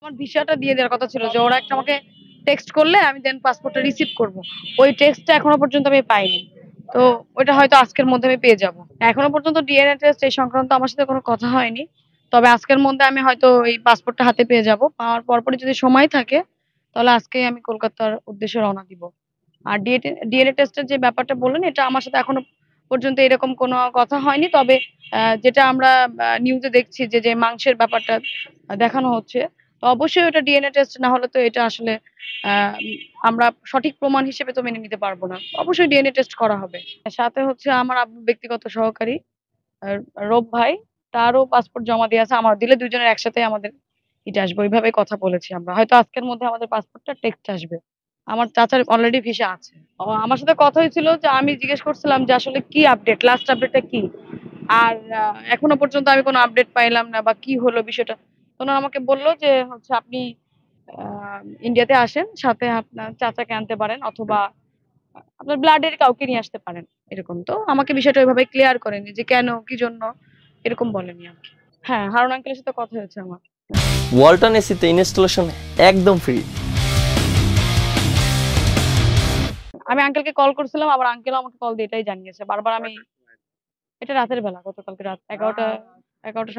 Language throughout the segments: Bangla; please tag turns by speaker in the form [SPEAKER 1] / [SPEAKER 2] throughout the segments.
[SPEAKER 1] আমার ভিসাটা দিয়ে দেওয়ার কথা ছিল যে ওরা একটা আমাকে টেক্সট করলে আমি দেন পাসপোর্টটা রিসিভ করব। ওই টেক্সটটা এখনো পর্যন্ত আমি পাইনি। তো ওইটা হয়তো আজকের মধ্যে আমি পেয়ে যাব। এখনো পর্যন্ত ডিএনএ টেস্ট এই সংক্রান্ত আমার সাথে কোনো কথা হয়নি। তবে আজকের মধ্যে আমি হয়তো এই পাসপোর্টটা হাতে পেয়ে যাব। পাওয়ার পরপরই যদি সময় থাকে তাহলে আজকেই আমি কলকাতার উদ্দেশ্যে রওনা দিব। আর ডিএনএ টেস্টের যে ব্যাপারটা বললেন এটা আমার সাথে এখনো পর্যন্ত এরকম কোনো কথা হয়নি। তবে যেটা আমরা নিউজে দেখছি যে মাংসের ব্যাপারটা দেখানো হচ্ছে, তো অবশ্যই ওটা ডিএনএ টেস্ট না হলে তো এটা আসলে আমরা সঠিক প্রমাণ হিসেবে তো মেনে নিতে পারবো না। অবশ্যই ডিএনএ টেস্ট করা হবে। সাথে হচ্ছে আমার আব্বুর ব্যক্তিগত সহকারী আর রব ভাই, তারও পাসপোর্ট জমা দিয়ে আছে। আমার দিলে দুজনের একসাথে আমাদের ইটা আসবে। ওইভাবে কথা বলেছি আমরা। হয়তো আজকের মধ্যে আমাদের পাসপোর্টটা টেক্সট আসবে। আমার চাচার অলরেডি ভিসা আছে। আমার সাথে কথা হয়েছিল যে আমি জিজ্ঞেস করছিলাম যে আসলে কি আপডেট, লাস্ট আপডেটটা কি? আর এখনো পর্যন্ত আমি কোনো আপডেট পাইলাম না বা কি হলো বিষয়টা। তো ওনারা আমাকে বলল যে হচ্ছে আপনি ইন্ডিয়াতে আসেন, সাথে আপনার চাচাকে আনতে পারেন অথবা আপনার ব্লাডের কাউকে নিয়ে আসতে পারেন। এরকম। তো আমাকে বিষয়টা ওইভাবে ক্লিয়ার করেনি যে কেন, কি জন্য এরকম বলেনি আরকি। হ্যাঁ, হারুন আঙ্কেলের সাথে কথা হয়েছে আমার।
[SPEAKER 2] ওয়ালটন এসিতে ইনস্টলেশন একদম ফ্রি।
[SPEAKER 1] আমি আঙ্কেলকে কল করছিলাম, আবার আঙ্কেলও আমাকে কল দিয়ে এটাই জানিয়েছে। বারবার আমি এটা রাতের বেলা, গতকালকে রাত 11টা 11টা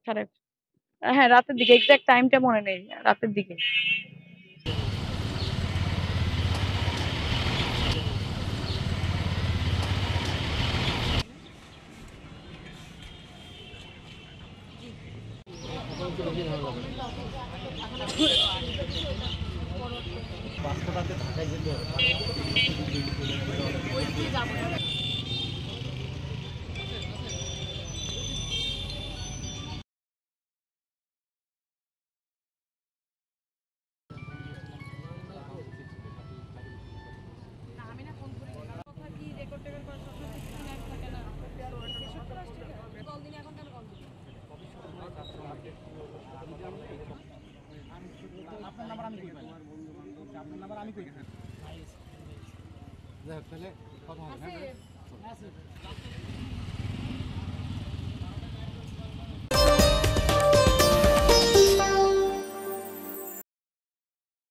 [SPEAKER 1] সাড়ে হ্যাঁ, রাতের দিকে। এক্সাক্ট টাইমটা মনে নেই। রাতের দিকে।
[SPEAKER 3] আপনার নাম্বার আমি কই পাই? আপনার নাম্বার আমি কই পাই? যাই হোক তাহলে কথা হবে না।